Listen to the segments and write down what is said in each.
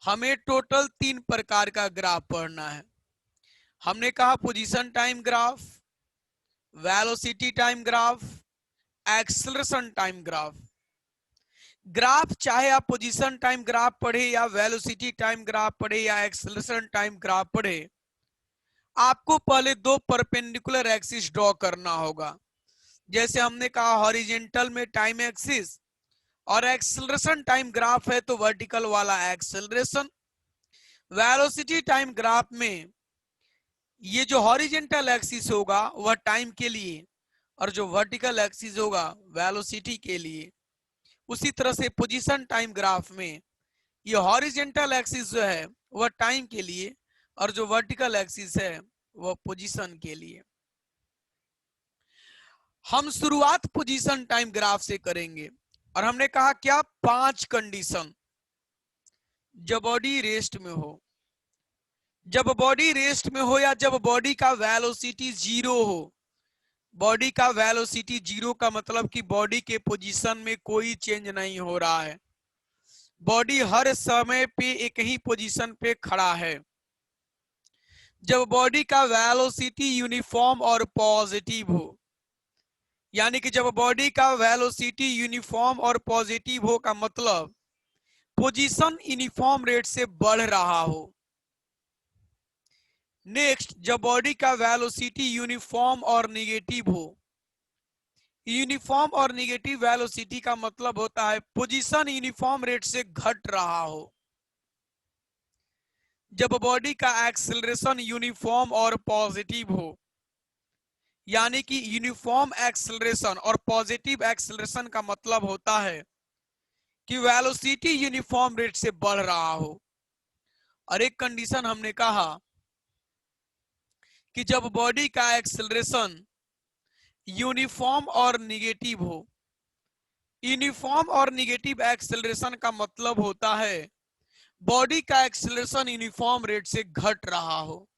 हमें टोटल 3 प्रकार का ग्राफ पढ़ना है। हमने कहा position time graph, velocity time graph, acceleration time graph. Graph चाहे आप पोजीशन टाइम ग्राफ पढ़े या वेलोसिटी टाइम ग्राफ पढ़े या एक्सेलरेशन टाइम ग्राफ पढ़े, आपको पहले 2 परपेंडिकुलर एक्सिस ड्रॉ करना होगा। जैसे हमने कहा हॉरिजेंटल में टाइम एक्सिस और एक्सेलरेशन टाइम ग्राफ है तो वर्टिकल वाला एक्सेलरेशन। वेलोसिटी टाइम ग्राफ में ये जो हॉरिजेंटल एक्सिस होगा वह टाइम के लिए और जो वर्टिकल एक्सिस होगा वेलोसिटी के लिए। उसी तरह से पोजीशन टाइम ग्राफ में ये हॉरिजेंटल एक्सिस जो है वह टाइम के लिए और जो वर्टिकल एक्सिस है वह पोजीशन के लिए। हम शुरुआत पोजीशन टाइम ग्राफ से करेंगे और हमने कहा क्या 5 कंडीशन। जब बॉडी रेस्ट में हो, जब बॉडी रेस्ट में हो या जब बॉडी का वेलोसिटी 0 हो। बॉडी का वेलोसिटी 0 का मतलब कि बॉडी के पोजीशन में कोई चेंज नहीं हो रहा है, बॉडी हर समय पे एक ही पोजीशन पे खड़ा है। जब बॉडी का वेलोसिटी यूनिफॉर्म और पॉजिटिव हो, यानी कि जब बॉडी का वेलोसिटी यूनिफॉर्म और पॉजिटिव हो का मतलब पोजीशन यूनिफॉर्म रेट से बढ़ रहा हो। नेक्स्ट, जब बॉडी का वेलोसिटी यूनिफॉर्म और निगेटिव हो। यूनिफॉर्म और निगेटिव वेलोसिटी का मतलब होता है पोजीशन यूनिफॉर्म रेट से घट रहा हो। जब बॉडी का एक्सेलरेशन यूनिफॉर्म और पॉजिटिव हो, यानी कि यूनिफॉर्म एक्सेलरेशन और पॉजिटिव एक्सेलरेशन का मतलब होता है कि वेलोसिटी यूनिफॉर्म रेट से बढ़ रहा हो। और एक कंडीशन हमने कहा कि जब बॉडी का एक्सेलरेशन यूनिफॉर्म और निगेटिव हो। यूनिफॉर्म और निगेटिव एक्सेलरेशन का मतलब होता है बॉडी का एक्सेलरेशन यूनिफॉर्म रेट से घट रहा हो।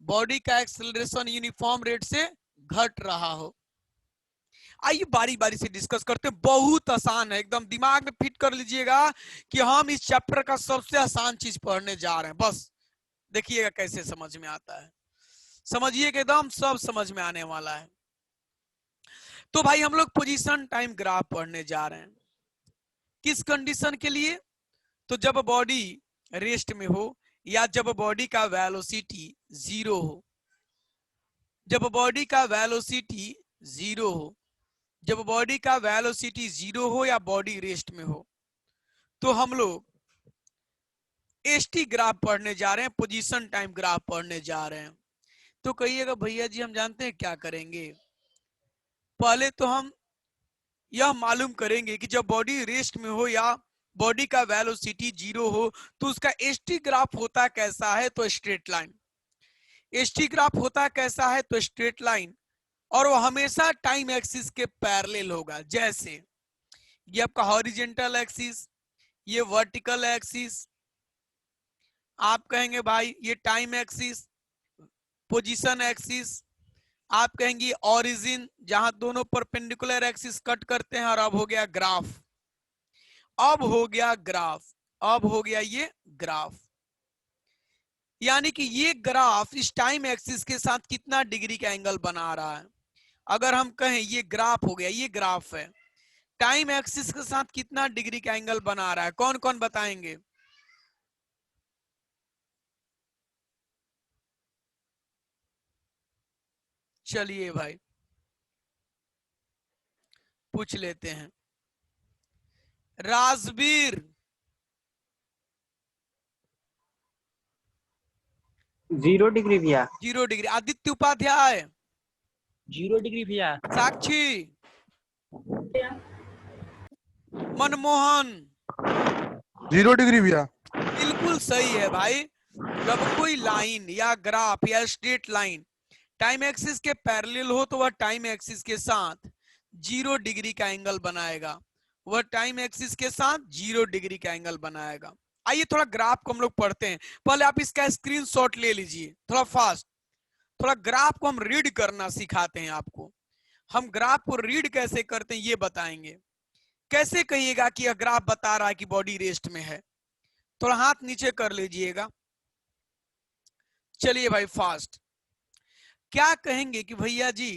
बॉडी का एक्सेलरेशन यूनिफॉर्म रेट से घट रहा हो। आइए बारी बारी से डिस्कस करते हैं। बहुत आसान है, एकदम दिमाग में फिट कर लीजिएगा कि हम इस चैप्टर का सबसे आसान चीज पढ़ने जा रहे हैं। बस देखिएगा कैसे समझ में आता है, समझिए कि एकदम सब समझ में आने वाला है। तो भाई हम लोग पोजीशन टाइम ग्राफ पढ़ने जा रहे हैं। किस कंडीशन के लिए? तो जब बॉडी रेस्ट में हो या जब बॉडी का वेलोसिटी 0 हो। जब बॉडी का वेलोसिटी 0 हो, जब बॉडी का वेलोसिटी 0 हो या बॉडी रेस्ट में हो, तो हम लोग एसटी ग्राफ पढ़ने जा रहे हैं, पोजीशन टाइम ग्राफ पढ़ने जा रहे हैं। तो कहिएगा भैया जी हम जानते हैं क्या करेंगे। पहले तो हम यह मालूम करेंगे कि जब बॉडी रेस्ट में हो या बॉडी का वेलोसिटी 0 हो तो उसका एसटी ग्राफ होता कैसा है, तो स्ट्रेट लाइन। एसटी ग्राफ होता कैसा है, तो स्ट्रेट लाइन, और वो हमेशा टाइम एक्सिस के पैरेलल होगा। जैसे ये आपका हॉरिजेंटल एक्सिस, ये वर्टिकल एक्सिस, आप कहेंगे भाई ये टाइम एक्सिस, पोजीशन एक्सिस, आप कहेंगे ओरिजिन, जहां दोनों परपेंडिकुलर एक्सिस कट करते हैं। और अब हो गया ग्राफ, अब हो गया ग्राफ, अब हो गया ये ग्राफ। यानी कि ये ग्राफ इस टाइम एक्सिस के साथ कितना डिग्री का एंगल बना रहा है। अगर हम कहें ये ग्राफ हो गया, ये ग्राफ है, टाइम एक्सिस के साथ कितना डिग्री का एंगल बना रहा है, कौन कौन बताएंगे? चलिए भाई पूछ लेते हैं। राजवीर 0 डिग्री भैया। 0 डिग्री। आदित्य उपाध्याय 0 डिग्री भैया। साक्षी, मनमोहन 0 डिग्री भैया। बिल्कुल सही है भाई। जब कोई लाइन या ग्राफ या स्ट्रेट लाइन टाइम एक्सिस के पैरेलल हो तो वह टाइम एक्सिस के साथ 0 डिग्री का एंगल बनाएगा। वह टाइम एक्सिस के साथ 0 डिग्री का एंगल बनाएगा। आइए थोड़ा ग्राफ को हम लोग पढ़ते हैं। पहले आप इसका स्क्रीनशॉट ले लीजिए थोड़ा फास्ट। थोड़ा ग्राफ को हम रीड करना सिखाते हैं आपको। हम ग्राफ को रीड कैसे करते हैं ये बताएंगे। कैसे कहिएगा कि यह ग्राफ बता रहा है कि बॉडी रेस्ट में है, थोड़ा हाथ नीचे कर लीजिएगा। चलिए भाई फास्ट। क्या कहेंगे कि भैया जी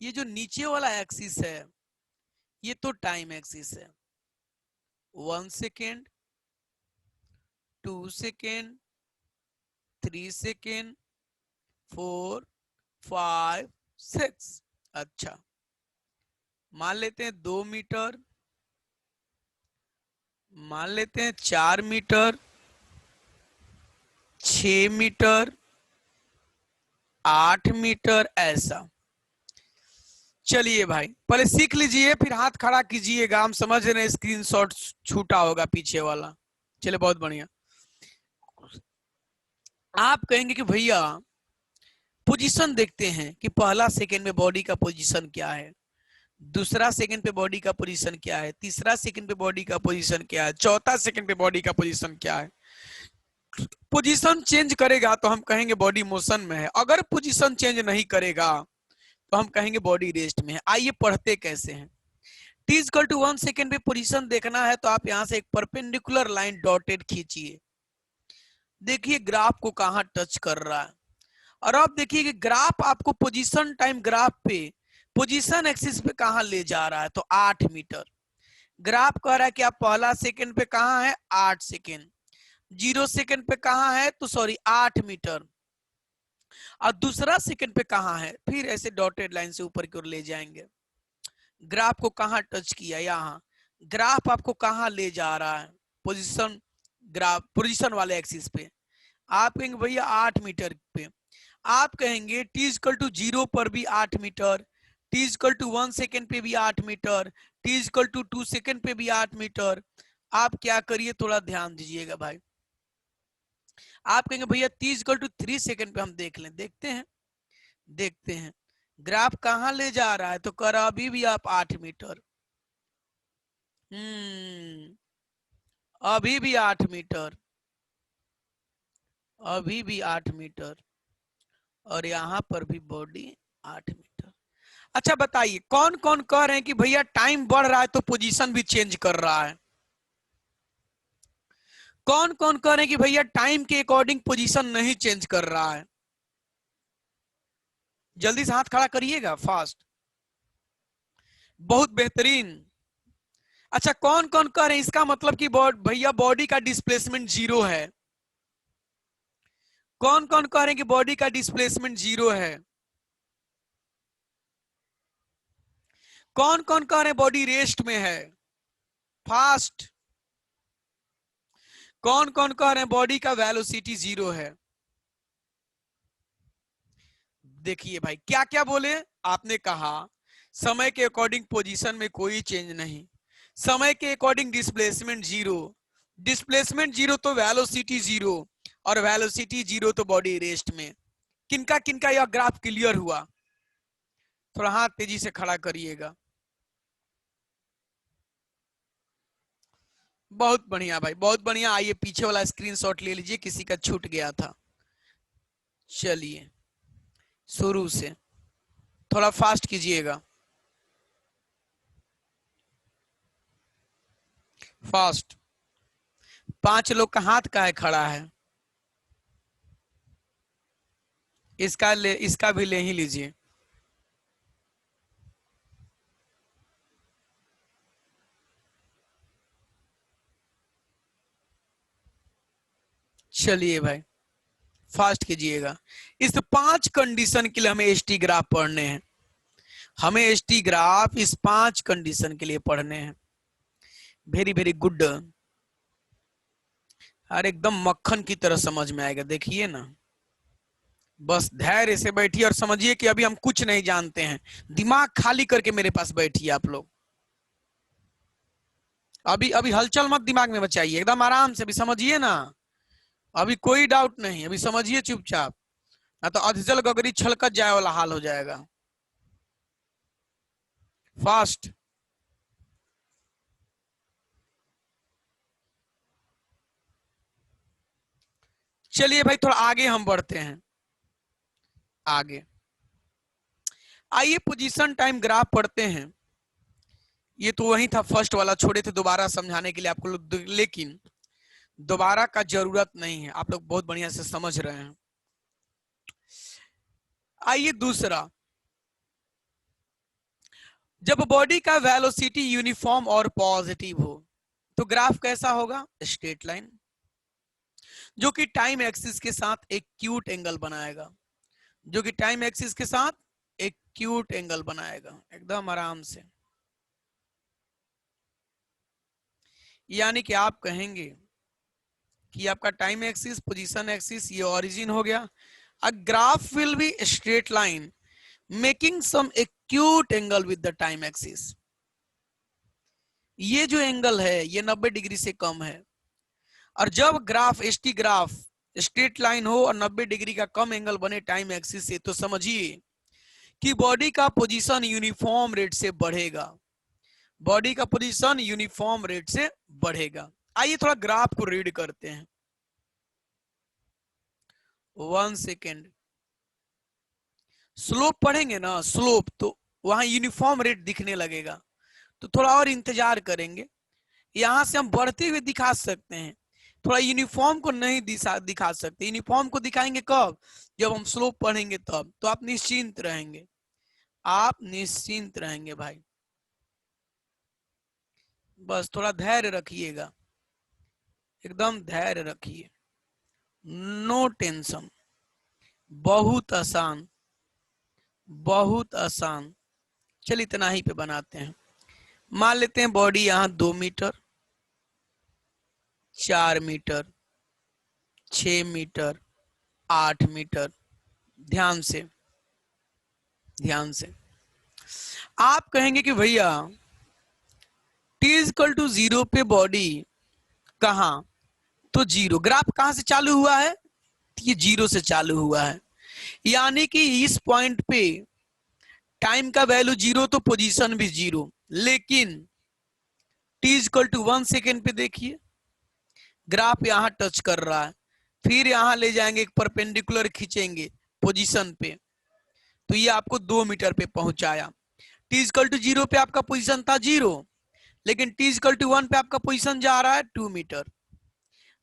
ये जो नीचे वाला एक्सिस है ये तो टाइम एक्सिस है। 1 सेकेंड, 2 सेकेंड, 3 सेकेंड, 4, 5, 6। अच्छा, मान लेते हैं 2 मीटर, मान लेते हैं 4 मीटर, 6 मीटर, 8 मीटर, ऐसा। चलिए भाई पहले सीख लीजिए फिर हाथ खड़ा कीजिएगा। हम समझ रहे हैं स्क्रीनशॉट छूटा होगा पीछे वाला। चलिए बहुत बढ़िया। आप कहेंगे कि भैया पोजीशन देखते हैं कि पहला सेकंड में बॉडी का पोजीशन क्या है, दूसरा सेकंड पे बॉडी का पोजीशन क्या है, तीसरा सेकंड पे बॉडी का पोजीशन क्या है, चौथा सेकंड पे बॉडी का पोजीशन क्या है। पोजीशन चेंज करेगा तो हम कहेंगे बॉडी मोशन में है, अगर पोजीशन चेंज नहीं करेगा तो हम कहेंगे बॉडी रेस्ट में है। आइए पढ़ते कैसे हैं। t इक्वल टू 1 सेकेंड पे पोजीशन देखना है तो आप यहां से एक परपेंडिकुलर लाइन डॉटेड खींचिए। देखिए ग्राफ को कहां टच कर रहा है, और अब देखिए कि ग्राफ आपको पोजीशन टाइम ग्राफ पे पोजीशन एक्सिस पे कहां ले जा रहा है, तो 8 मीटर। ग्राफ कह रहा है कि आप पहला सेकंड पे कहां है, 8 सेकंड, 0 सेकंड पे कहां है, तो सॉरी 8 मीटर, और दूसरा सेकंड पे कहां है, फिर ऐसे डॉटेड लाइन से ऊपर की ओर ले जाएंगे। ग्राफ को कहां टच किया, यहां। ग्राफ आपको कहां ले जा रहा है, पोजीशन ग्राफ पोजीशन वाले एक्सिस पे। आप कहेंगे भैया 8 मीटर पे। आप कहेंगे t इक्वल टू 0 पर भी 8 मीटर, t इक्वल टू 1 सेकेंड पे भी 8 मीटर, t इक्वल टू 2 सेकेंड पे भी 8 मीटर। आप क्या करिए, थोड़ा ध्यान दीजिएगा भाई। आप कहेंगे भैया t इक्वल टू 3 सेकेंड पे हम देख लें, देखते हैं ग्राफ कहां ले जा रहा है, तो कर अभी भी आप 8 मीटर, अभी भी 8 मीटर, अभी भी 8 मीटर, और यहां पर भी बॉडी 8 मीटर। अच्छा बताइए कौन कौन कह रहे हैं कि भैया टाइम बढ़ रहा है तो पोजीशन भी चेंज कर रहा है। कौन कौन कह रहे हैं कि भैया टाइम के अकॉर्डिंग पोजीशन नहीं चेंज कर रहा है। जल्दी से हाथ खड़ा करिएगा फास्ट। बहुत बेहतरीन। अच्छा कौन कौन कह रहे हैं इसका मतलब कि भैया बॉडी का डिस्प्लेसमेंट 0 है। कौन कौन कह रहे हैं कि बॉडी का डिस्प्लेसमेंट 0 है। कौन कौन कह रहे हैं बॉडी रेस्ट में है, फास्ट। कौन कौन कह रहे हैं बॉडी का वेलोसिटी 0 है। देखिए भाई क्या क्या बोले आपने, कहा समय के अकॉर्डिंग पोजीशन में कोई चेंज नहीं, समय के अकॉर्डिंग डिस्प्लेसमेंट 0, डिस्प्लेसमेंट 0 तो वेलोसिटी 0, और वेलोसिटी 0 तो बॉडी रेस्ट में। किनका किनका यह ग्राफ क्लियर हुआ, थोड़ा हाथ तेजी से खड़ा करिएगा। बहुत बढ़िया भाई, बहुत बढ़िया। आइए पीछे वाला स्क्रीनशॉट ले लीजिए, किसी का छूट गया था। चलिए शुरू से थोड़ा फास्ट कीजिएगा, फास्ट। 5 लोग का हाथ काहे खड़ा है, इसका भी ले ही लीजिए। चलिए भाई फास्ट कीजिएगा। इस 5 कंडीशन के लिए हमें एसटी ग्राफ पढ़ने हैं, हमें एसटी ग्राफ इस 5 कंडीशन के लिए पढ़ने हैं। Very very good. अरे एकदम मक्खन की तरह समझ में आएगा, देखिए ना। बस धैर्य से बैठिए और समझिए कि अभी हम कुछ नहीं जानते हैं। दिमाग खाली करके मेरे पास बैठिए आप लोग। अभी अभी हलचल मत दिमाग में बचाइए, एकदम आराम से अभी समझिए ना। अभी कोई डाउट नहीं, अभी समझिए चुपचाप, ना तो अधजल गगरी छलकत जाए वाला हाल हो जाएगा। फास्ट। चलिए भाई थोड़ा आगे हम बढ़ते हैं, आगे आइए पोजीशन टाइम ग्राफ पढ़ते हैं। ये तो वही था फर्स्ट वाला, छोड़े थे दोबारा समझाने के लिए आपको, लेकिन दोबारा का जरूरत नहीं है, आप लोग बहुत बढ़िया से समझ रहे हैं। आइए दूसरा, जब बॉडी का वेलोसिटी यूनिफॉर्म और पॉजिटिव हो तो ग्राफ कैसा होगा? स्ट्रेट लाइन, जो कि टाइम एक्सिस के साथ एक क्यूट एंगल बनाएगा, जो कि टाइम एक्सिस के साथ एक क्यूट एंगल बनाएगा एकदम आराम से। यानी कि आप कहेंगे कि आपका टाइम एक्सिस, पोजीशन एक्सिस, ये ओरिजिन हो गया। A graph will be straight line making some acute angle with the time axis. ये जो एंगल है ये 90 डिग्री से कम है, और जब graph ST graph straight line हो और 90 डिग्री का कम एंगल बने टाइम एक्सिस से, तो समझिए कि बॉडी का पोजीशन यूनिफॉर्म रेट से बढ़ेगा, बॉडी का पोजीशन यूनिफॉर्म रेट से बढ़ेगा। आइए थोड़ा ग्राफ को रीड करते हैं, 1 सेकेंड। स्लोप पढ़ेंगे ना, स्लोप, तो वहां यूनिफॉर्म रेट दिखने लगेगा, तो थोड़ा और इंतजार करेंगे। यहां से हम बढ़ते हुए दिखा सकते हैं, थोड़ा यूनिफॉर्म को नहीं दिखा सकते। यूनिफॉर्म को दिखाएंगे कब? जब हम स्लोप पढ़ेंगे तब। तो आप निश्चिंत रहेंगे, आप निश्चिंत रहेंगे भाई, बस थोड़ा धैर्य रखिएगा, एकदम धैर्य रखिए, नो टेंशन। बहुत आसान, बहुत आसान। चल इतना ही पे बनाते हैं। मान लेते हैं बॉडी यहां 2 मीटर, 4 मीटर, 6 मीटर, 8 मीटर। ध्यान से, ध्यान से। आप कहेंगे कि भैया टी इक्वल टू 0 पे बॉडी कहां? तो 0, ग्राफ कहां से चालू हुआ है? ये 0 से चालू हुआ है, यानी कि इस पॉइंट पे टाइम का वैल्यू 0 तो पोजीशन भी 0। लेकिन टी इक्वल टू 1 सेकेंड पे देखिए, ग्राफ यहां टच कर रहा है, फिर यहां ले जाएंगे, एक परपेंडिकुलर खींचेंगे पोजीशन पे, तो ये आपको 2 मीटर पे पहुंचाया। टी इक्वल टू 0 पे आपका पोजीशन था 0, लेकिन टी इक्वल टू 1 पे आपका पोजीशन जा रहा है 2 मीटर।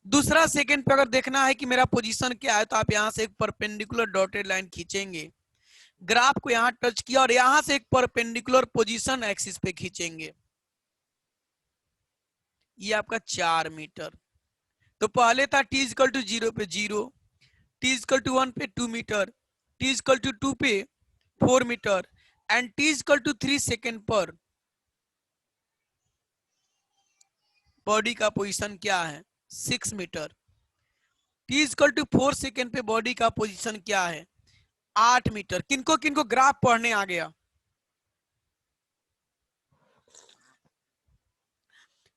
दूसरा सेकंड पे अगर देखना है कि मेरा पोजीशन क्या है, तो आप यहां से एक परपेंडिकुलर डॉटेड लाइन खींचेंगे, ग्राफ को यहां टच किया और यहां से एक परपेंडिकुलर पोजीशन एक्सिस पे खींचेंगे, ये आपका 4 मीटर। तो पहले था टी इक्वल टू 0 पे 0, टी इक्वल टू 1 पे 2 मीटर, टी इक्वल टू 2 पे 4 metre, and T equal to 3 second पर बॉडी का पोजीशन क्या है? 6 metre. T equal to 4 second पे बॉडी का पोजीशन क्या है? 8 मीटर। किनको किनको ग्राफ पढ़ने आ गया?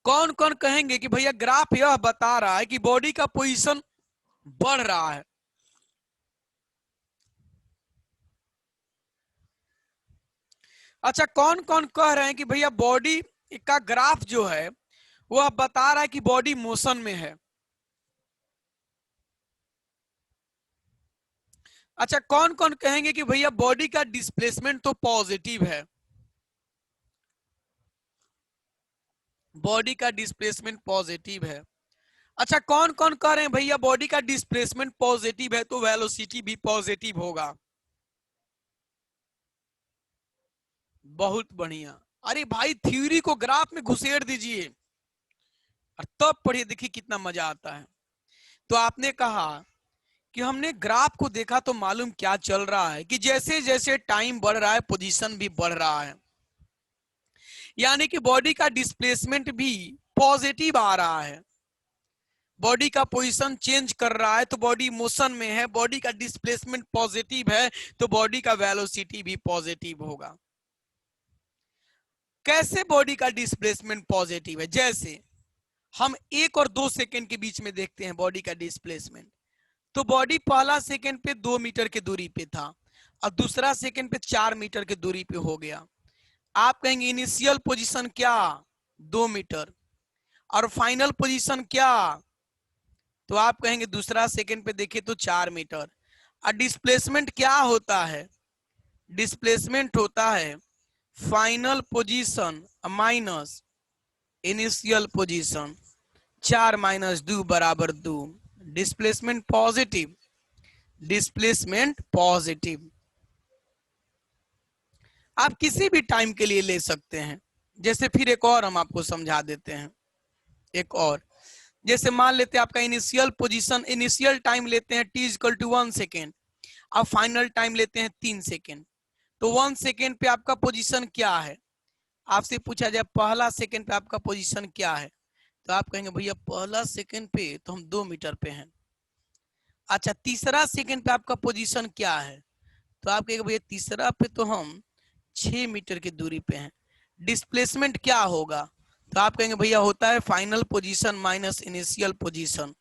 कौन कौन कहेंगे कि भैया ग्राफ यह बता रहा है कि बॉडी का पोजीशन बढ़ रहा है? अच्छा, कौन कौन कह रहे हैं कि भैया बॉडी का ग्राफ जो है वह बता रहा है कि बॉडी मोशन में है? अच्छा, कौन कौन कहेंगे कि भैया बॉडी का डिस्प्लेसमेंट तो पॉजिटिव है? बॉडी का डिस्प्लेसमेंट पॉजिटिव है। अच्छा, कौन कौन कह रहे हैं भैया बॉडी का डिस्प्लेसमेंट पॉजिटिव है तो वेलोसिटी भी पॉजिटिव होगा? बहुत बढ़िया। अरे भाई, थ्योरी को ग्राफ में घुसेड़ दीजिए और तब पढ़िए, देखिए कितना मजा आता है। तो आपने कहा कि हमने ग्राफ को देखा तो मालूम क्या चल रहा है कि जैसे जैसे टाइम बढ़ रहा है पोजीशन भी बढ़ रहा है, यानी कि बॉडी का डिस्प्लेसमेंट भी पॉजिटिव आ रहा है। बॉडी का पोजीशन चेंज कर रहा है तो बॉडी मोशन में है, बॉडी का डिस्प्लेसमेंट पॉजिटिव है तो बॉडी का वेलोसिटी भी पॉजिटिव होगा। कैसे बॉडी का डिस्प्लेसमेंट पॉजिटिव है? जैसे हम 1 और 2 सेकेंड के बीच में देखते हैं बॉडी का डिस्प्लेसमेंट, तो बॉडी पहला सेकेंड पे 2 मीटर की दूरी पे था और दूसरा सेकेंड पे 4 मीटर की दूरी पे हो गया। आप कहेंगे इनिशियल पोजीशन क्या? 2 मीटर। और फाइनल पोजीशन क्या? तो आप कहेंगे दूसरा सेकेंड पे देखिए तो 4 मीटर। और डिस्प्लेसमेंट क्या होता है? डिस्प्लेसमेंट होता है final position minus initial position 4 minus 2 बराबर 2। Displacement positive, displacement positive. आप किसी भी टाइम के लिए ले सकते हैं। जैसे फिर एक और हम आपको समझा देते हैं, एक और। जैसे मान लेते हैं आपका इनिशियल पोजीशन, इनिशियल टाइम लेते हैं t इक्वल टू 1 सेकेंड, अब फाइनल टाइम लेते हैं 3 सेकेंड। तो 1 सेकेंड पे आपका पोजीशन क्या है, आपसे पूछा जाए पहला सेकेंड पे आपका पोजीशन क्या है, तो आप कहेंगे भैया पहला सेकेंड पे तो हम 2 मीटर पे हैं। अच्छा, तीसरा सेकेंड पे आपका पोजीशन क्या है, तो आप कहेंगे भैया तीसरा पे तो हम 6 मीटर की दूरी पे हैं। डिस्प्लेसमेंट क्या होगा, तो आप कहेंगे भैया होता है final position minus initial position.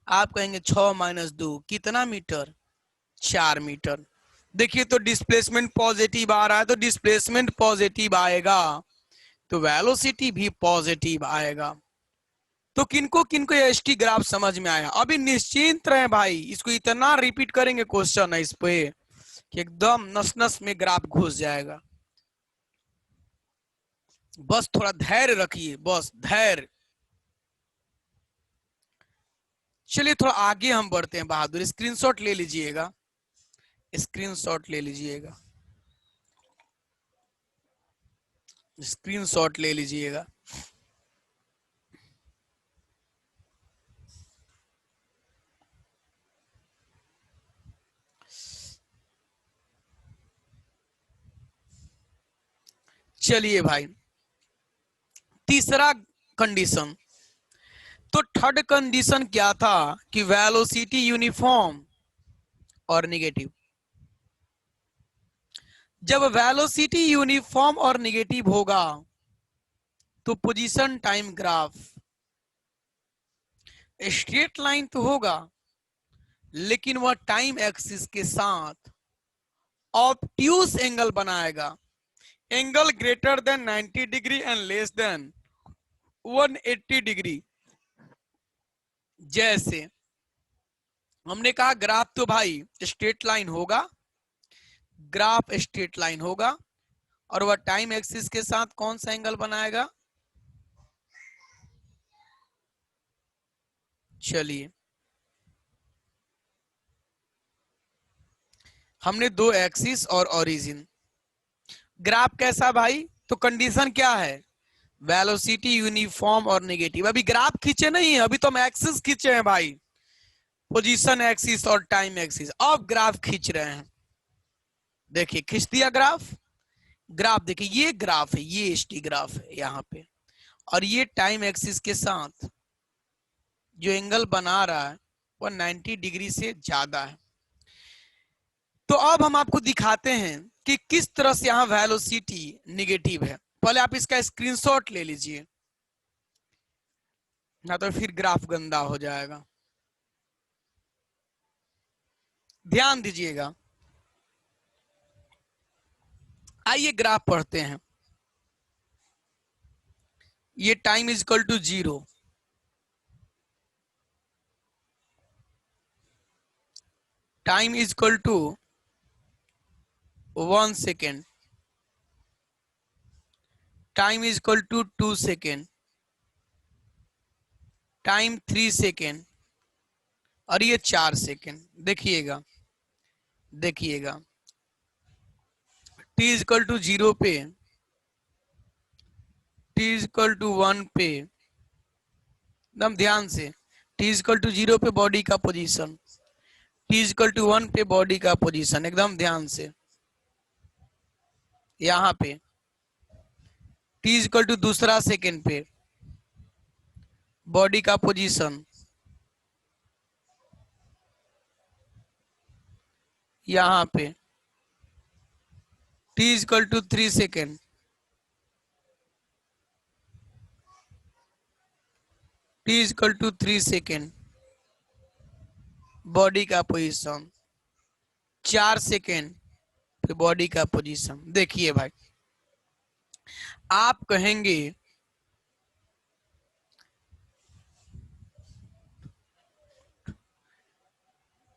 आप कहेंगे 6 माइनस 2 कितना मीटर, 4 मीटर। देखिए तो डिस्प्लेसमेंट पॉजिटिव आ रहा है, तो डिस्प्लेसमेंट पॉजिटिव आएगा तो वेलोसिटी भी पॉजिटिव आएगा। तो किनको किनको ये एसटी ग्राफ समझ में आया? अभी निश्चिंत रहे भाई, इसको इतना रिपीट करेंगे क्वेश्चन है इस पे कि एकदम नस नस में ग्राफ घुस जाएगा। बस थोड़ा धैर्य रखिए, बस धैर्य। चलिए थोड़ा आगे हम बढ़ते हैं बहादुर, स्क्रीनशॉट ले लीजिएगा, स्क्रीनशॉट ले लीजिएगा, स्क्रीनशॉट ले लीजिएगा। चलिए भाई, तीसरा कंडीशन। तो थर्ड कंडीशन क्या था कि वेलोसिटी यूनिफॉर्म और निगेटिव। जब वेलोसिटी यूनिफॉर्म और निगेटिव होगा तो position time graph straight line तो होगा, लेकिन वह टाइम एक्सिस के साथ ऑब्ट्यूज एंगल बनाएगा। Angle greater than 90 degree and less than 180 degree. जैसे हमने कहा ग्राफ तो भाई स्ट्रेट लाइन होगा, ग्राफ स्ट्रेट लाइन होगा, और वह टाइम एक्सिस के साथ कौन सा एंगल बनाएगा? चलिए, हमने दो एक्सिस और ओरिजिन। ग्राफ कैसा भाई? तो कंडीशन क्या है? वेलोसिटी यूनिफॉर्म और नेगेटिव। अभी ग्राफ खींचे नहीं है, अभी तो हम एक्सिस खींचे हैं भाई, पोजीशन एक्सिस और टाइम एक्सिस। अब ग्राफ खींच रहे हैं। देखिए खींच दिया ग्राफ। ग्राफ देखिए, ये ग्राफ है, ये एसटी ग्राफ है यहाँ पे, और ये टाइम एक्सिस के साथ जो एंगल बना रहा है वो 90 डिग्री से ज्यादा है। तो अब हम आपको दिखाते हैं कि किस तरह से यहाँ वेलोसिटी निगेटिव है। पहले आप इसका स्क्रीनशॉट ले लीजिए, ना तो फिर ग्राफ गंदा हो जाएगा। ध्यान दीजिएगा, आइए ग्राफ पढ़ते हैं। ये time is equal to 0, time is equal to 1 second, time is equal to 2 second, time 3 second, और ये 4 सेकेंड। देखिएगा देखिएगा, t इज इक्वल टू 0 पे, t इज इक्वल टू 1 पे, एकदम ध्यान से, t इज इक्वल टू 0 पे बॉडी का position, t is equal to 1 पे बॉडी का पोजीशन, एकदम ध्यान से। यहाँ पे t इज इक्वल टू दूसरा सेकेंड पे बॉडी का पोजीशन, यहाँ पे t is equal to 3 second, t is equal to 3 second body का पोजीशन, 4 सेकेंड पे बॉडी का पोजीशन। देखिए भाई, आप कहेंगे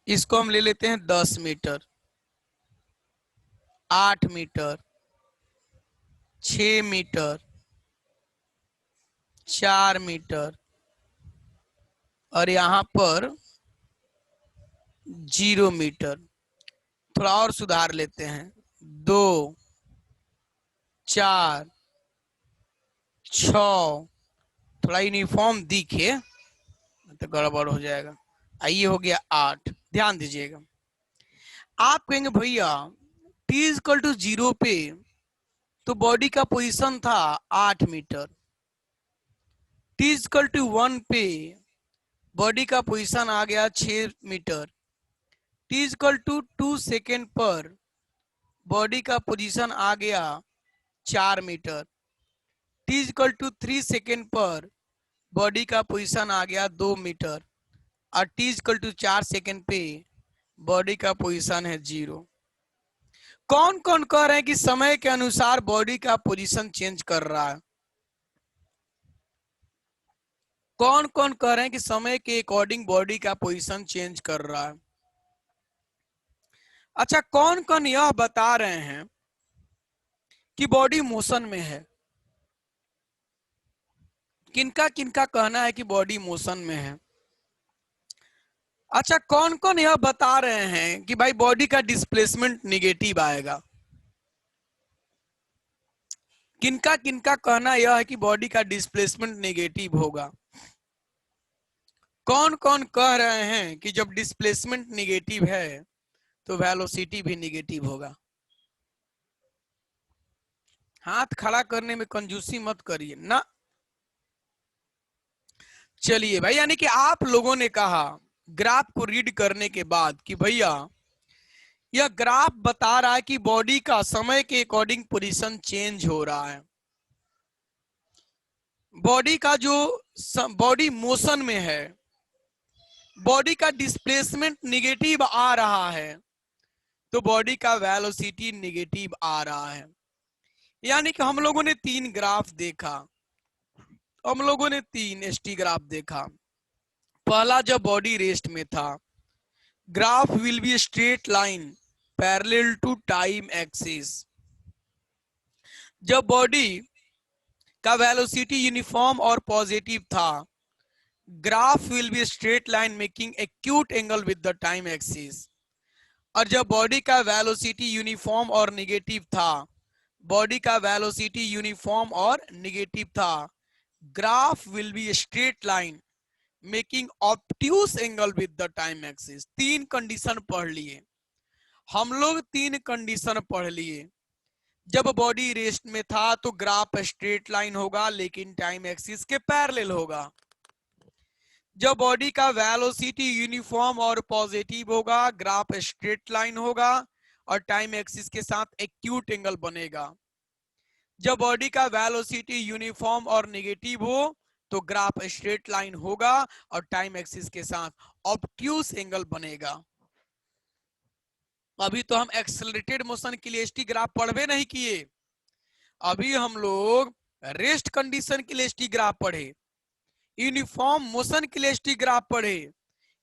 इसको हम ले लेते हैं 10 मीटर, 8 मीटर, 6 मीटर, 4 मीटर, और यहां पर 0 मीटर। थोड़ा और सुधार लेते हैं, 2 4 6, थोड़ा यूनिफॉर्म दिखे तो गड़बड़ हो जाएगा। आइए हो गया 8। ध्यान दीजिएगा, आप कहेंगे भैया t इक्वल टू 0 पे तो बॉडी का पोजीशन था 8 मीटर, t इक्वल टू 1 पे बॉडी का पोजीशन आ गया 6 metre, t equal to 2 second पर बॉडी का पोजीशन आ गया 4 metre, t equal to 3 second पर बॉडी का पोजीशन आ गया 2 मीटर, और t इक्वल टू 4 सेकेंड पे बॉडी का पोजीशन है 0। कौन कौन कह रहे हैं कि समय के अनुसार बॉडी का पोजीशन चेंज कर रहा है? कौन कौन कह रहे हैं कि समय के अकॉर्डिंग बॉडी का पोजीशन चेंज कर रहा है? अच्छा, कौन कौन यह बता रहे हैं कि बॉडी मोशन में है? किनका किनका कहना है कि बॉडी मोशन में है? अच्छा, कौन कौन यह बता रहे हैं कि भाई बॉडी का डिस्प्लेसमेंट निगेटिव आएगा? किनका किनका कहना यह है कि बॉडी का डिस्प्लेसमेंट निगेटिव होगा? कौन कौन कह रहे हैं कि जब डिस्प्लेसमेंट निगेटिव है तो वेलोसिटी भी निगेटिव होगा? हाथ खड़ा करने में कंजूसी मत करिए ना। चलिए भाई, यानी कि आप लोगों ने कहा ग्राफ को रीड करने के बाद कि भैया यह ग्राफ बता रहा है कि बॉडी का समय के अकॉर्डिंग पोजीशन चेंज हो रहा है। बॉडी का जो बॉडी मोशन में है, बॉडी का डिस्प्लेसमेंट निगेटिव आ रहा है तो बॉडी का वेलोसिटी निगेटिव आ रहा है। यानी कि हम लोगों ने 3 ग्राफ देखा, हम लोगों ने 3 ST ग्राफ देखा। पहला, जब बॉडी रेस्ट में था, graph will be straight line parallel to time axis. जब बॉडी का वेलोसिटी यूनिफॉर्म और पॉजिटिव था, graph will be straight line making acute angle with the time axis. और जब बॉडी का वेलोसिटी यूनिफॉर्म और निगेटिव था, बॉडी का वेलोसिटी यूनिफॉर्म और निगेटिव था, graph will be straight line making obtuse angle with the time axis. 3 condition पढ़ लिए हम लोग, 3 कंडीशन पढ़ लिए। जब बॉडी रेस्ट में था तो ग्राफ स्ट्रेट लाइन होगा लेकिन टाइम एक्सिस के पैरेलल होगा। जब बॉडी का वेलोसिटी यूनिफॉर्म और पॉजिटिव होगा, ग्राफ स्ट्रेट लाइन होगा और टाइम एक्सिस के साथ एक्यूट एंगल बनेगा। जब बॉडी का वेलोसिटी यूनिफॉर्म और नेगेटिव हो तो ग्राफ स्ट्रेट लाइन होगा और टाइम एक्सिस के साथ ऑब्ट्यूस एंगल बनेगा। अभी तो हम एक्सेलरेटेड मोशन के लिए ST ग्राफ पढ़वे नहीं किए, अभी हम लोग रेस्ट कंडीशन के लिए ST ग्राफ पढ़े, यूनिफॉर्म मोशन के लिए ST ग्राफ पढ़े,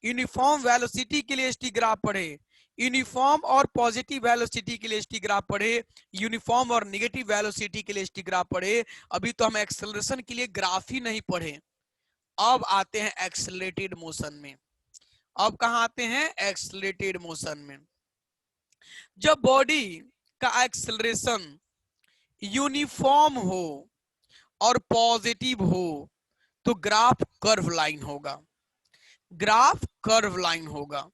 यूनिफॉर्म वेलोसिटी के लिए ST ग्राफ पढ़े, यूनिफॉर्म और पॉजिटिव वेलोसिटी के लिए ST ग्राफ पढ़े, यूनिफॉर्म और नेगेटिव वेलोसिटी के लिए ST ग्राफ पढ़े। अभी तो हम एक्सेलरेशन के लिए ग्राफ ही नहीं पढ़े। अब आते हैं एक्सेलरेटेड मोशन में। अब कहां आते हैं? एक्सेलरेटेड मोशन में। जब बॉडी का एक्सेलरेशन यूनिफॉर्म हो और पॉजिटिव हो तो ग्राफ कर्व लाइन होगा, ग्राफ कर्व लाइन होगा,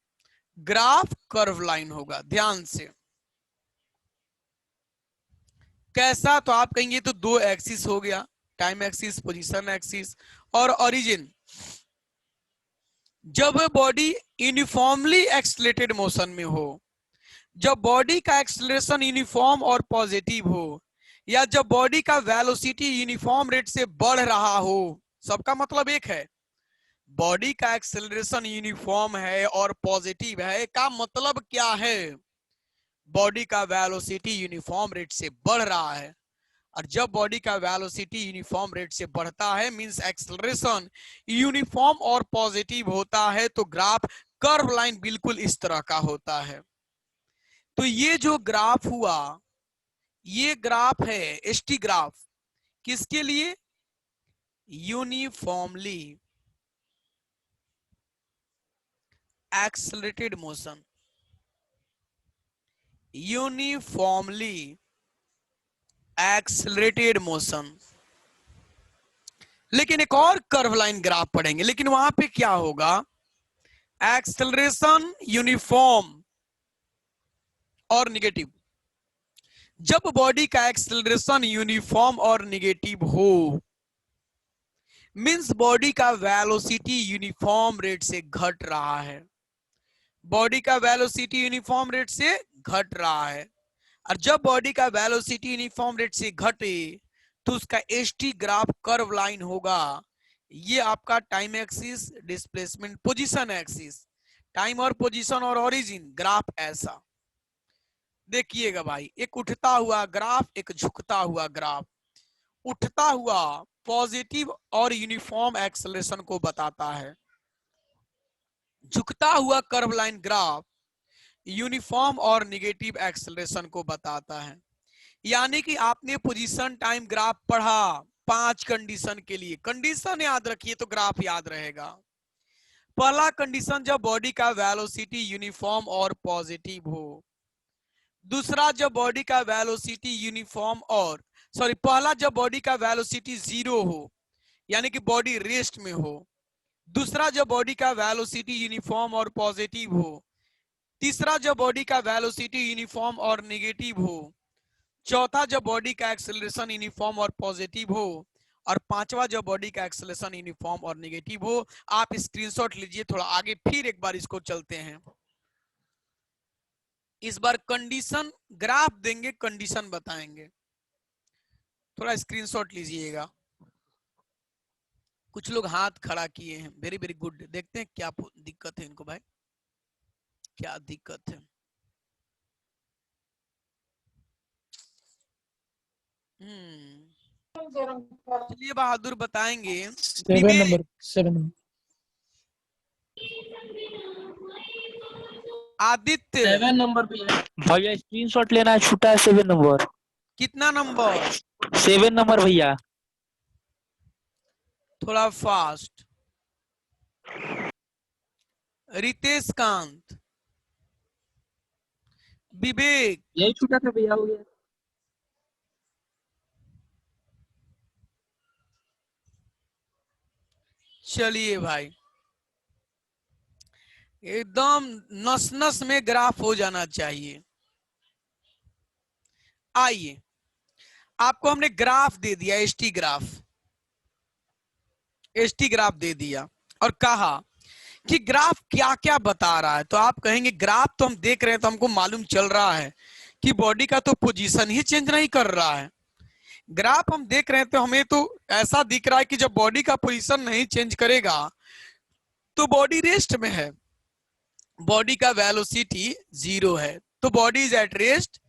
ग्राफ कर्व लाइन होगा। ध्यान से, कैसा? तो आप कहेंगे तो 2 एक्सिस हो गया, टाइम एक्सिस, पोजीशन एक्सिस और ओरिजिन। जब बॉडी यूनिफॉर्मली एक्सेलरेटेड मोशन में हो, जब बॉडी का एक्सेलरेशन यूनिफॉर्म और पॉजिटिव हो, या जब बॉडी का वेलोसिटी यूनिफॉर्म रेट से बढ़ रहा हो, सबका मतलब एक है, बॉडी का एक्सेलरेशन यूनिफॉर्म है और पॉजिटिव है, का मतलब क्या है? बॉडी का वेलोसिटी यूनिफॉर्म रेट से बढ़ रहा है। और जब बॉडी का वेलोसिटी यूनिफॉर्म रेट से बढ़ता है, मींस एक्सेलरेशन यूनिफॉर्म और पॉजिटिव होता है, तो ग्राफ कर्व लाइन बिल्कुल इस तरह का होता है। तो ये जो ग्राफ हुआ, ये ग्राफ है ST ग्राफ, किसके लिए? Uniformly accelerated motion, uniformly accelerated motion. लेकिन एक और कर्व लाइन ग्राफ पढ़ेंगे, लेकिन वहां पे क्या होगा, एक्सेलरेशन यूनिफॉर्म और निगेटिव। जब बॉडी का एक्सेलरेशन यूनिफॉर्म और निगेटिव हो, मींस बॉडी का वेलोसिटी यूनिफॉर्म रेट से घट रहा है, बॉडी का वेलोसिटी यूनिफॉर्म रेट से घट रहा है। और जब बॉडी का वेलोसिटी यूनिफॉर्म रेट से घटे तो उसका एसटी ग्राफ कर्व लाइन होगा। ये आपका time axis, displacement, position axis, time और पोजीशन और ओरिजिन ग्राफ ऐसा देखिएगा भाई, एक उठता हुआ ग्राफ, एक झुकता हुआ ग्राफ। उठता हुआ पॉजिटिव और यूनिफॉर्म एक्सेलरेशन को बताता है, झुकता हुआ कर्व लाइन ग्राफ यूनिफॉर्म और निगेटिव एक्सेलरेशन को बताता है। यानी कि आपने पोजीशन टाइम ग्राफ पढ़ा 5 कंडीशन के लिए, कंडीशन याद रखिए तो ग्राफ याद रहेगा। पहला कंडीशन, जब बॉडी का वेलोसिटी यूनिफॉर्म और पॉजिटिव हो। दूसरा, जब बॉडी का वेलोसिटी यूनिफॉर्म और पहला जब बॉडी का वेलोसिटी 0 हो, यानी कि बॉडी रेस्ट में हो। दूसरा, जब बॉडी का वेलोसिटी यूनिफॉर्म और पॉजिटिव हो। तीसरा, जब बॉडी का वेलोसिटी यूनिफॉर्म और नेगेटिव हो। चौथा, जब बॉडी का एक्सेलरेशन यूनिफॉर्म और पॉजिटिव हो। और पांचवा, जब बॉडी का एक्सेलरेशन यूनिफॉर्म और नेगेटिव हो। आप स्क्रीनशॉट लीजिए, थोड़ा आगे फिर एक बार इसको चलते हैं। इस बार कंडीशन ग्राफ देंगे, कंडीशन बताएंगे, थोड़ा स्क्रीनशॉट लीजिएगा। कुछ लोग हाथ खड़ा किए हैं, वेरी वेरी गुड। देखते हैं क्या दिक्कत है इनको भाई, क्या दिक्कत है। चलिए बहादुर बताएंगे। 7 नंबर 7। आदित्य 7 नंबर पे है भैया, स्क्रीनशॉट लेना है, छूटा है 7 नंबर। कितना नंबर? 7 नंबर भैया। थोड़ा फास्ट। रितेश कांत, विवेक, यही छूटा था भैया, हो गया। चलिए भाई, एकदम नस नस में ग्राफ हो जाना चाहिए। आइए, आपको हमने ग्राफ दे दिया, एसटी ग्राफ, एसटी ग्राफ दे दिया और कहा कि ग्राफ क्या क्या बता रहा है। तो आप कहेंगे ग्राफ तो हम देख रहे हैं तो हमको मालूम चल रहा है कि बॉडी का तो पोजीशन ही चेंज नहीं कर रहा है। ग्राफ हम देख रहे हैं तो हमें तो ऐसा दिख रहा है कि जब बॉडी का पोजीशन नहीं चेंज करेगा तो बॉडी रेस्ट में है, बॉडी का वेलोसिटी 0 है, तो body is at rest,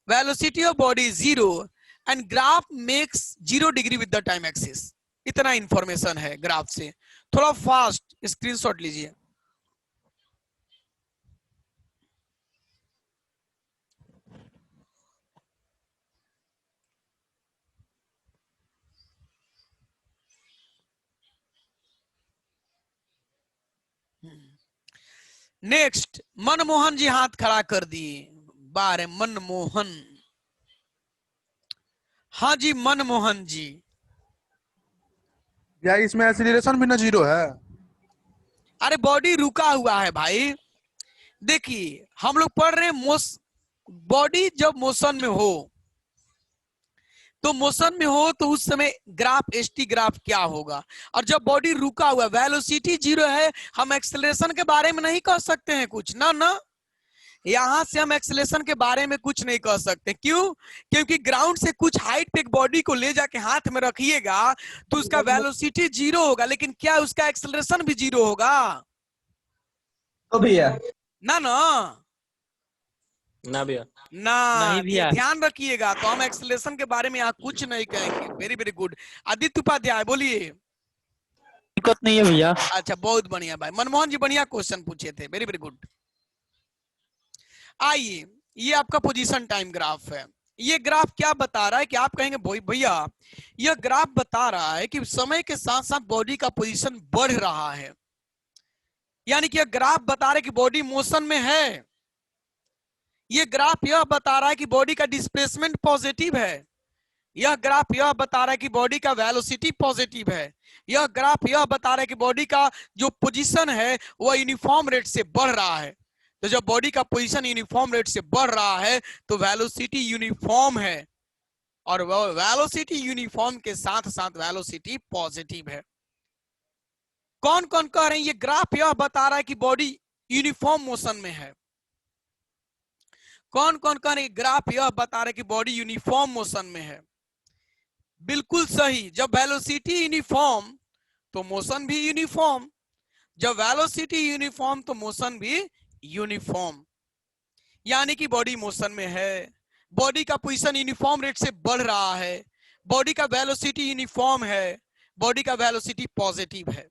velocity of body is 0 and graph makes 0 degree with the time axis. इतना इंफॉर्मेशन है ग्राफ से। थोड़ा फास्ट स्क्रीनशॉट लीजिए। नेक्स्ट, मनमोहन जी हाथ खड़ा कर दिए। बारे मनमोहन, हाँ जी मनमोहन जी। या इसमें एक्सीलरेशन भी ना 0 है? अरे बॉडी रुका हुआ है भाई। देखिए हम लोग पढ़ रहे हैं बॉडी जब मोशन में हो, तो मोशन में हो तो उस समय ग्राफ एसटी ग्राफ क्या होगा। और जब बॉडी रुका हुआ, वेलोसिटी 0 है, हम एक्सेलरेशन के बारे में नहीं कह सकते हैं कुछ ना ना। यहां से हम एक्सेलरेशन के बारे में कुछ नहीं कह सकते। क्यों? क्योंकि ग्राउंड से कुछ हाइट पे एक बॉडी को ले जाके हाथ में रखिएगा तो उसका वेलोसिटी 0 होगा, लेकिन क्या उसका एक्सेलरेशन भी 0 होगा? तो भैया ना ना ना भैया, ना, नहीं भैया। ध्यान रखिएगा। तो हम एक्सेलरेशन के बारे में यहाँ कुछ नहीं कहेंगे। Very very good. Aditya Upadhyay बोलिए। दिक्कत नहीं है भैया। अच्छा बहुत बढ़िया भाई, मनमोहन जी बढ़िया क्वेश्चन पूछे थे, वेरी वेरी गुड। आइए, ये आपका पोजीशन टाइम ग्राफ है। ये ग्राफ क्या बता रहा है कि आप कहेंगे भैया यह ग्राफ बता रहा है कि समय के साथ साथ बॉडी का पोजीशन बढ़ रहा है। यानी कि यह ग्राफ बता रहा है कि बॉडी मोशन में है। यह ग्राफ यह बता रहा है कि बॉडी का डिस्प्लेसमेंट पॉजिटिव है। यह ग्राफ यह बता रहा है कि बॉडी का वेलोसिटी पॉजिटिव है। यह ग्राफ यह बता रहा है कि बॉडी का जो पोजीशन है वह यूनिफॉर्म रेट से बढ़ रहा है। तो जब बॉडी का पोजीशन यूनिफॉर्म रेट से बढ़ रहा है तो वेलोसिटी यूनिफॉर्म है, और वह वेलोसिटी यूनिफॉर्म के साथ साथ वेलोसिटी पॉजिटिव है। कौन कौन कह रहे हैं ये ग्राफ यह बता रहा है कि बॉडी यूनिफॉर्म मोशन में है? कौन कौन कह रहे हैं ग्राफ यह बता रहा है कि बॉडी यूनिफॉर्म मोशन में है? बिल्कुल सही। जब वेलोसिटी यूनिफॉर्म तो मोशन भी यूनिफॉर्म। जब वेलोसिटी यूनिफॉर्म तो मोशन भी यूनिफॉर्म, यानी कि बॉडी मोशन में है। बॉडी का पोजीशन यूनिफॉर्म रेट से बढ़ रहा है। बॉडी का वेलोसिटी यूनिफॉर्म है। बॉडी का वेलोसिटी पॉजिटिव है,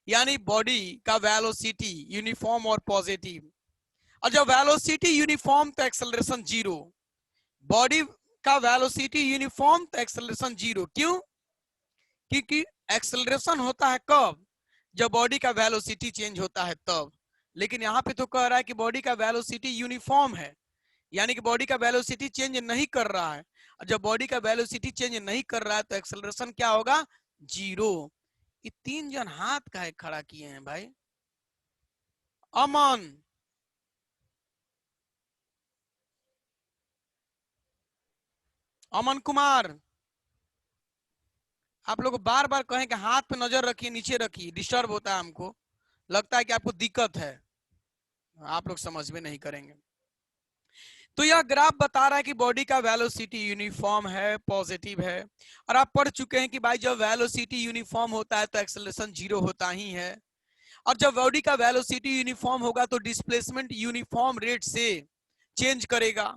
यानी बॉडी का वेलोसिटी यूनिफॉर्म और पॉजिटिव। और जब वेलोसिटी यूनिफॉर्म तो एक्सेलरेशन जीरो। बॉडी का वेलोसिटी यूनिफॉर्म तो एक्सेलरेशन जीरो। क्यों? क्योंकि एक्सेलरेशन होता है कब? जब बॉडी का वेलोसिटी चेंज होता है तब। लेकिन यहाँ पे तो कह रहा है कि बॉडी का वेलोसिटी यूनिफॉर्म है, यानी कि बॉडी का वेलोसिटी चेंज नहीं कर रहा है। और जब बॉडी का वेलोसिटी चेंज नहीं कर रहा है तो एक्सेलरेशन क्या होगा? जीरो। ये तीन जन हाथ काहे खड़ा किए हैं भाई? अमन, अमन कुमार, आप लोग बार बार कहें कि हाथ पे नजर रखिए, नीचे रखिए, डिस्टर्ब होता है हमको। लगता है कि आपको दिक्कत है, आप लोग समझ में नहीं करेंगे। तो यह ग्राफ बता रहा है कि बॉडी का वेलोसिटी यूनिफॉर्म है, पॉजिटिव है। और आप पढ़ चुके हैं कि भाई जब वेलोसिटी यूनिफॉर्म होता है तो एक्सेलरेशन जीरो होता ही है। और जब बॉडी का वेलोसिटी यूनिफॉर्म होगा तो डिस्प्लेसमेंट यूनिफॉर्म रेट से चेंज करेगा।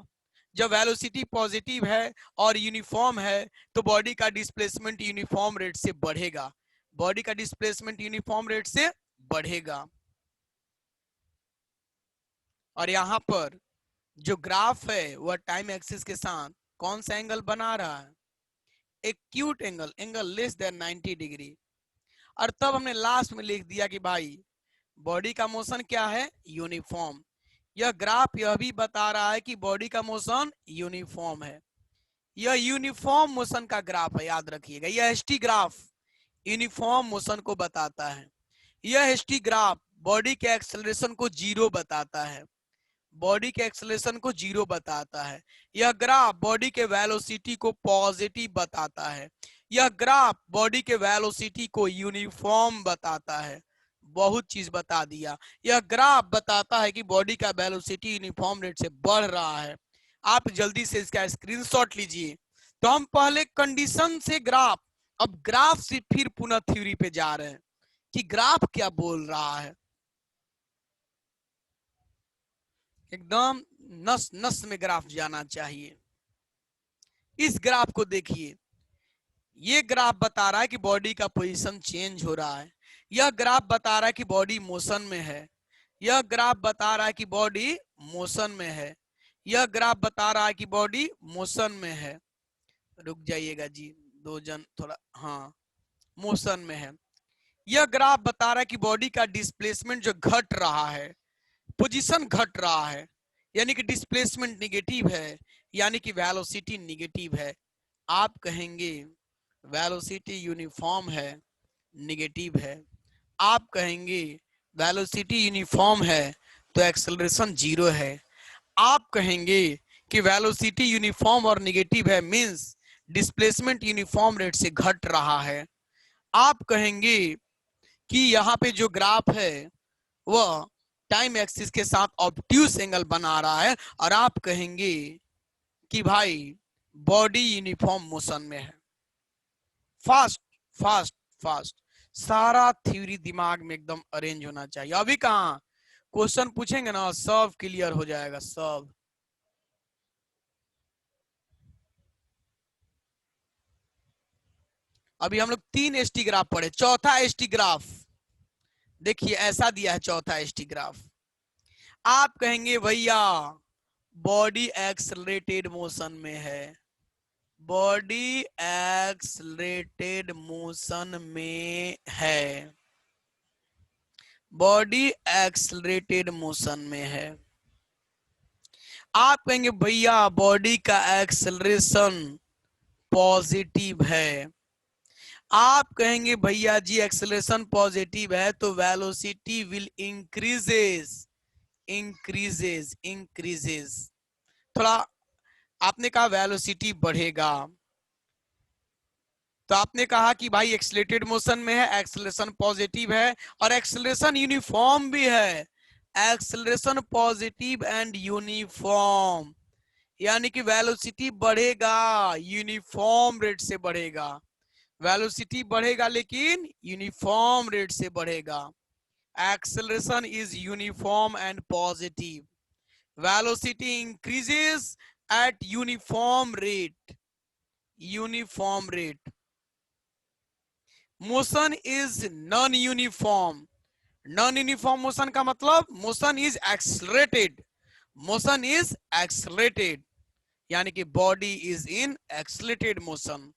जब वेलोसिटी पॉजिटिव है और यूनिफॉर्म है तो बॉडी का डिस्प्लेसमेंट यूनिफॉर्म रेट से बढ़ेगा। बॉडी का डिस्प्लेसमेंट यूनिफॉर्म रेट से बढ़ेगा। और यहां पर जो ग्राफ है वह टाइम एक्सिस के साथ कौन सा एंगल बना रहा है? Acute angle, angle less than 90 degree. और तब हमने लास्ट में लिख दिया कि भाई बॉडी का मोशन क्या है? यूनिफॉर्म। यह ग्राफ यह भी बता रहा है कि बॉडी का मोशन यूनिफॉर्म है। यह यूनिफॉर्म मोशन का ग्राफ है, याद रखिएगा। यह एसटी ग्राफ यूनिफॉर्म मोशन को बताता है। यह एसटी ग्राफ बॉडी के एक्सेलरेशन को जीरो बताता है। बॉडी के एक्सेलरेशन को जीरो बताता है। यह ग्राफ बॉडी के वेलोसिटी को पॉजिटिव बताता है। यह ग्राफ बॉडी के वेलोसिटी को यूनिफॉर्म बताता है। बहुत चीज बता दिया। यह ग्राफ बताता है कि बॉडी का वेलोसिटी यूनिफॉर्म रेट से बढ़ रहा है। आप जल्दी से इसका स्क्रीनशॉट लीजिए। तो हम पहले कंडीशन से ग्राफ, अब ग्राफ से फिर पुनः थ्योरी पे जा रहे हैं कि ग्राफ क्या बोल रहा है। एकदम नस नस में ग्राफ जाना चाहिए। इस ग्राफ को देखिए। ये ग्राफ बता रहा है कि बॉडी का पोजीशन चेंज हो रहा है। यह ग्राफ बता रहा है कि बॉडी मोशन में है। यह ग्राफ बता रहा है कि बॉडी मोशन में है। यह ग्राफ बता रहा है कि बॉडी मोशन में है। रुक जाइएगा जी, दो जन थोड़ा, हाँ, मोशन में है। यह ग्राफ बता रहा है कि बॉडी का डिस्प्लेसमेंट जो घट रहा है, पोजीशन घट रहा है, यानी कि डिस्प्लेसमेंट निगेटिव है, यानी कि वेलोसिटी निगेटिव है। आप कहेंगे वेलोसिटी यूनिफॉर्म है, निगेटिव है। आप कहेंगे वेलोसिटी यूनिफॉर्म है तो एक्सेलरेशन जीरो है। आप कहेंगे कि वेलोसिटी यूनिफॉर्म और निगेटिव है मींस डिस्प्लेसमेंट यूनिफॉर्म रेट से घट रहा है। आप कहेंगे कि यहाँ पे जो ग्राफ है वह टाइम एक्सिस के साथ ऑब्ट्यूस एंगल बना रहा है। और आप कहेंगे कि भाई बॉडी यूनिफॉर्म मोशन में है। फास्ट फास्ट फास्ट, सारा थ्योरी दिमाग में एकदम अरेंज होना चाहिए। अभी कहाँ क्वेश्चन पूछेंगे ना सब क्लियर हो जाएगा सब। अभी हम लोग 3 एसटी ग्राफ पढ़े, चौथा एसटी ग्राफ देखिए ऐसा दिया है। चौथा एसटी ग्राफ आप कहेंगे भैया बॉडी एक्सेलरेटेड मोशन में है। बॉडी एक्सेलरेटेड मोशन में है। बॉडी एक्सलरेटेड मोशन में है। आप कहेंगे भैया बॉडी का एक्सेलरेशन पॉजिटिव है। आप कहेंगे भैया जी एक्सेलरेशन पॉजिटिव है तो वेलोसिटी विल इंक्रीजेस। थोड़ा आपने कहा वेलोसिटी बढ़ेगा, तो आपने कहा कि भाई एक्सेलरेटेड मोशन में है, एक्सेलरेशन पॉजिटिव है और एक्सेलरेशन यूनिफॉर्म भी है। एक्सेलरेशन पॉजिटिव एंड यूनिफॉर्म, यानी कि वेलोसिटी बढ़ेगा, यूनिफॉर्म रेट से बढ़ेगा। वेलोसिटी बढ़ेगा लेकिन यूनिफॉर्म रेट से बढ़ेगा। Acceleration is uniform and positive. Velocity increases eight uniform rate. Motion is non uniform. Non uniform motion का मतलब मोशन इज एक्सलरेटेड, यानी कि body is in accelerated motion.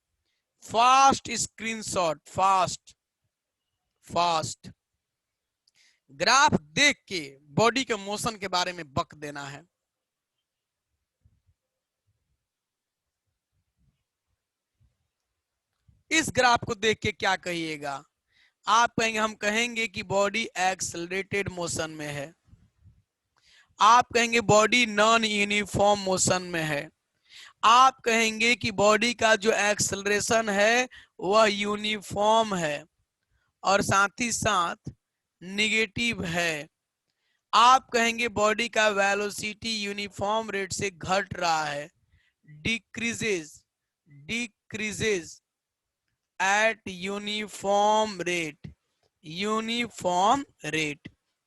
Fast screenshot, fast graph देख के body के motion के बारे में बक देना है। इस ग्राफ को देख के क्या कहिएगा? आप कहेंगे, हम कहेंगे कि बॉडी एक्सेलरेटेड मोशन में है। आप कहेंगे बॉडी नॉन यूनिफॉर्म मोशन में है। आप कहेंगे कि बॉडी का जो एक्सेलरेशन है वह यूनिफॉर्म है और साथ ही साथ निगेटिव है। आप कहेंगे बॉडी का वेलोसिटी यूनिफॉर्म रेट से घट रहा है, डिक्रीजेस एट यूनिफॉर्म रेट।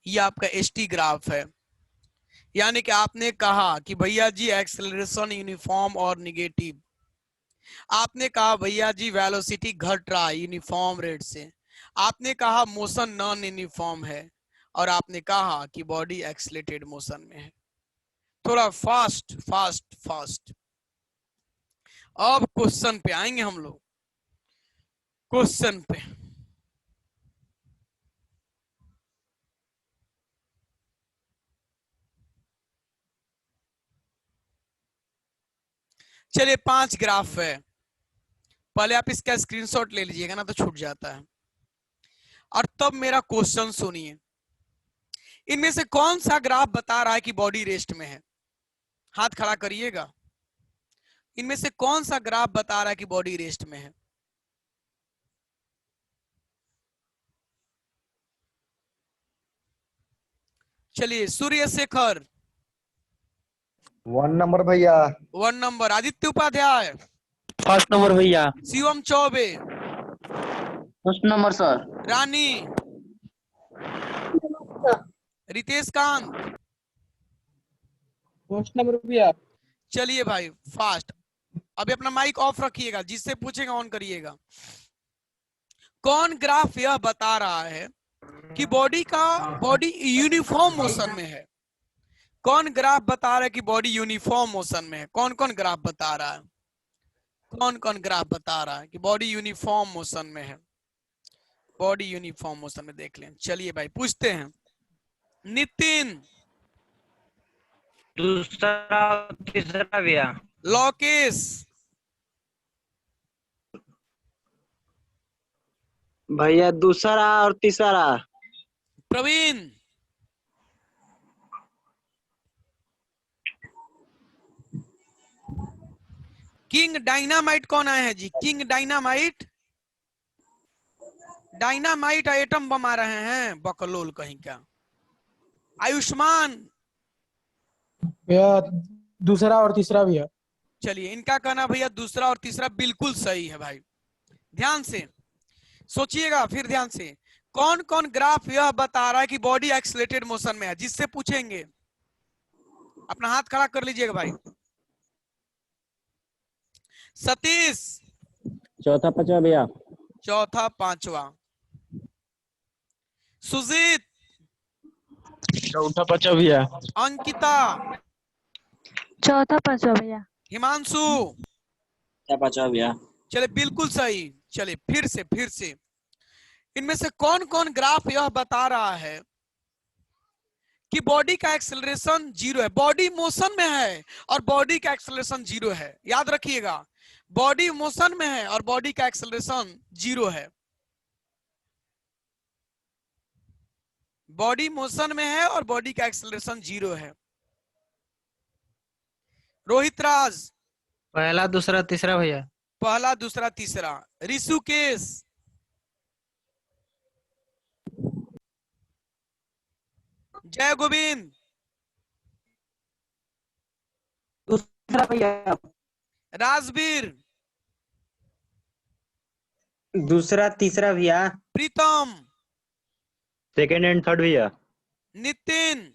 ये आपका एसटी ग्राफ है। यानी कि आपने कहा कि भैया जी एक्सेलरेशन यूनिफॉर्म और निगेटिव। आपने कहा भैया जी वेलोसिटी घट रहा है यूनिफॉर्म रेट से। आपने कहा मोशन नॉन यूनिफॉर्म है और आपने कहा कि बॉडी एक्सेलरेटेड मोशन में है। थोड़ा फास्ट। अब क्वेश्चन पे आएंगे हम लोग। क्वेश्चन पे चलिए 5 ग्राफ है, पहले आप इसका स्क्रीनशॉट ले लीजिएगा ना तो छूट जाता है। और तब मेरा क्वेश्चन सुनिए, इनमें से कौन सा ग्राफ बता रहा है कि बॉडी रेस्ट में है? हाथ खड़ा करिएगा। इनमें से कौन सा ग्राफ बता रहा है कि बॉडी रेस्ट में है? चलिए सूर्य शेखर 1 नंबर भैया। 1 number, Aditya Upadhyay first number भैया। Shivam Choubey, first number sir. Rani, Ritesh Kant, first number भैया। चलिए भाई फास्ट। अभी अपना माइक ऑफ रखिएगा, जिससे पूछेगा ऑन करिएगा। कौन ग्राफ यह बता रहा है कि बॉडी यूनिफॉर्म मोशन में है? कौन ग्राफ बता रहा है कि बॉडी यूनिफॉर्म मोशन में है? कौन ग्राफ बता रहा है? कौन ग्राफ बता रहा है कि बॉडी यूनिफॉर्म मोशन में है? बॉडी यूनिफॉर्म मोशन में देख लें। चलिए भाई पूछते हैं। नितिन, दूसरा तीसरा भैया। लोकेश, भैया दूसरा और तीसरा। प्रवीण, किंग डायनामाइट कौन आए हैं जी? किंग डायनामाइट एटम बम आ रहे हैं, बकलोल कहीं का। आयुष्मान, भैया दूसरा और तीसरा भैया। चलिए इनका कहना भैया दूसरा और तीसरा बिल्कुल सही है भाई। ध्यान से सोचिएगा, फिर ध्यान से। कौन ग्राफ यह बता रहा है कि बॉडी एक्सेलरेटेड मोशन में है? जिससे पूछेंगे अपना हाथ खड़ा कर लीजिएगा भाई। सतीश, चौथा पांचवा भैया। चौथा पांचवा। सुजीत, चौथा पांचवा भैया। अंकिता, चौथा पांचवा भैया। हिमांशु, पांचवा भैया। चले बिल्कुल सही। चले फिर से इनमें से कौन ग्राफ यह बता रहा है कि बॉडी का एक्सेलरेशन 0 है, बॉडी मोशन में है और बॉडी का एक्सेलरेशन 0 है। याद रखिएगा, बॉडी मोशन में है और बॉडी का एक्सेलरेशन 0 है। बॉडी मोशन में है और बॉडी का एक्सेलरेशन 0 है। रोहित राज, पहला दूसरा तीसरा भैया। पहला दूसरा तीसरा। ऋषुकेश, जय गोविंद, दूसरा भैया। राजवीर, दूसरा तीसरा भैया। प्रीतम, सेकंड एंड थर्ड भैया। नितिन,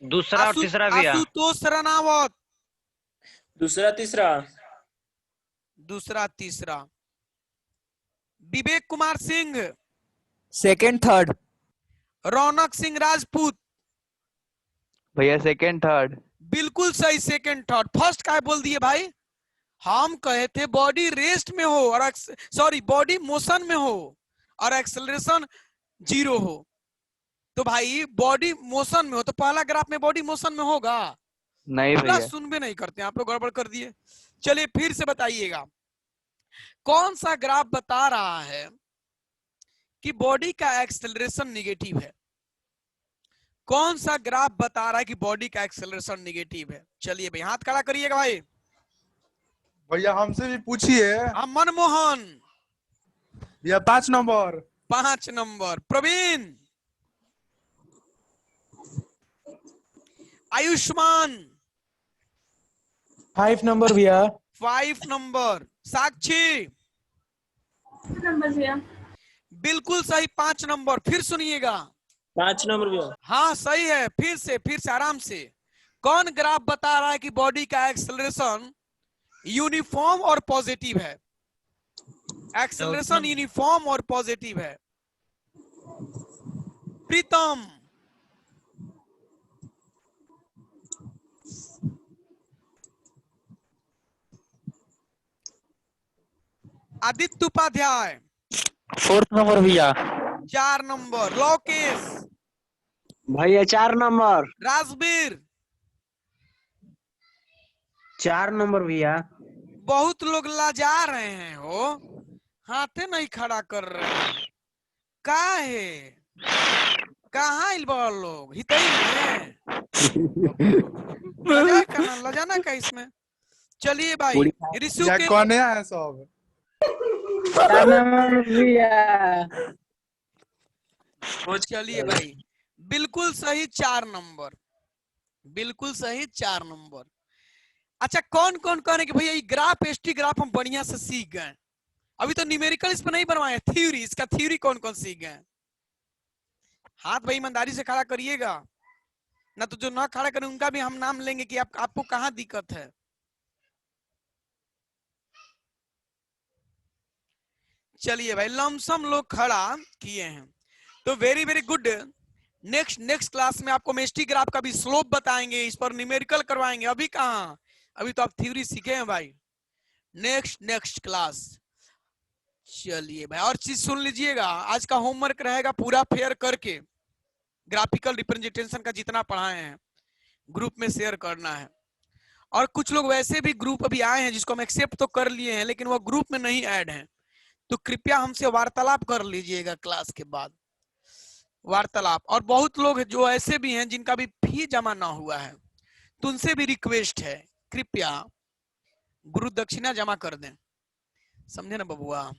दूसरा और तीसरा भैया। आशुतोष रनावत, दूसरा तीसरा। दूसरा तीसरा। Vivek Kumar Singh, second third. रौनक सिंह राजपूत, भैया सेकंड थर्ड। बिल्कुल सही, सेकंड थर्ड। फर्स्ट क्या बोल दिए भाई? हम कहे थे बॉडी रेस्ट में हो और सॉरी बॉडी मोशन में हो और एक्सेलरेशन 0 हो। तो भाई बॉडी मोशन में हो तो पहला ग्राफ में बॉडी मोशन में होगा? नहीं भैया। सुन भी नहीं करते आप लोग, गड़बड़ कर दिए। चलिए फिर से बताइएगा, कौन सा ग्राफ बता रहा है कि बॉडी का एक्सेलरेशन निगेटिव है? कौन सा ग्राफ बता रहा है कि बॉडी का एक्सेलरेशन निगेटिव है? चलिए भाई हाथ खड़ा करिएगा भाई। भैया हमसे भी पूछिए। हम मनमोहन, भैया 5 number. 5 number. Praveen, Ayushman, 5 number भैया। 5 नंबर। साक्षी, नंबर भैया। बिल्कुल सही, 5 नंबर। फिर सुनिएगा। 5 नंबर भैया। हाँ सही है। फिर से आराम से। कौन ग्राफ बता रहा है कि बॉडी का एक्सेलरेशन यूनिफॉर्म और पॉजिटिव है? एक्सेलरेशन यूनिफॉर्म और पॉजिटिव है। प्रीतम, आदित्य उपाध्याय, 4th नंबर भैया। 4 नंबर। लोकेश, भैया 4 नंबर। राजवीर, 4 नंबर भैया। बहुत लोग लाजा रहे हैं हो, हाथे नहीं खड़ा कर रहे हैं। का है? कहाँ इल्बा लोग हितई में लजाना का इसमें। चलिए भाई ऋषु या के कौन है सब? 4 नंबर भैया। चलिए भाई बिल्कुल सही 4 नंबर, बिल्कुल सही 4 नंबर। अच्छा कौन कौन कहने कि भैया ये ग्राफ एसटी ग्राफ हम बढ़िया से सीख गए? अभी तो न्यूमेरिकल इस पर नहीं बनवाए, थ्योरी, इसका थ्योरी कौन कौन सीख गए? हाथ भाई ईमानदारी से खड़ा करिएगा, ना तो जो ना खड़ा करें उनका भी हम नाम लेंगे कि आपको कहाँ दिक्कत है। चलिए भाई लमसम लोग खड़ा किए हैं तो very very good. Next class में आपको मेस्टी ग्राफ का भी स्लोप बताएंगे, इस पर न्यूमेरिकल करवाएंगे। अभी कहाँ, अभी तो आप थ्योरी सीखे हैं भाई। Next class. चलिए भाई और चीज सुन लीजिएगा, आज का होमवर्क रहेगा पूरा फेयर करके ग्राफिकल रिप्रेजेंटेशन का जितना पढ़ाए हैं ग्रुप में शेयर करना है। और कुछ लोग वैसे भी ग्रुप अभी आए हैं जिसको हम एक्सेप्ट तो कर लिए हैं लेकिन वो ग्रुप में नहीं ऐड हैं, तो कृपया हमसे वार्तालाप कर लीजिएगा क्लास के बाद, वार्तालाप। और बहुत लोग जो ऐसे भी हैं जिनका भी फी जमा ना हुआ है तो उनसे भी रिक्वेस्ट है कृपया गुरु दक्षिणा जमा कर दें, समझे ना बबुआ।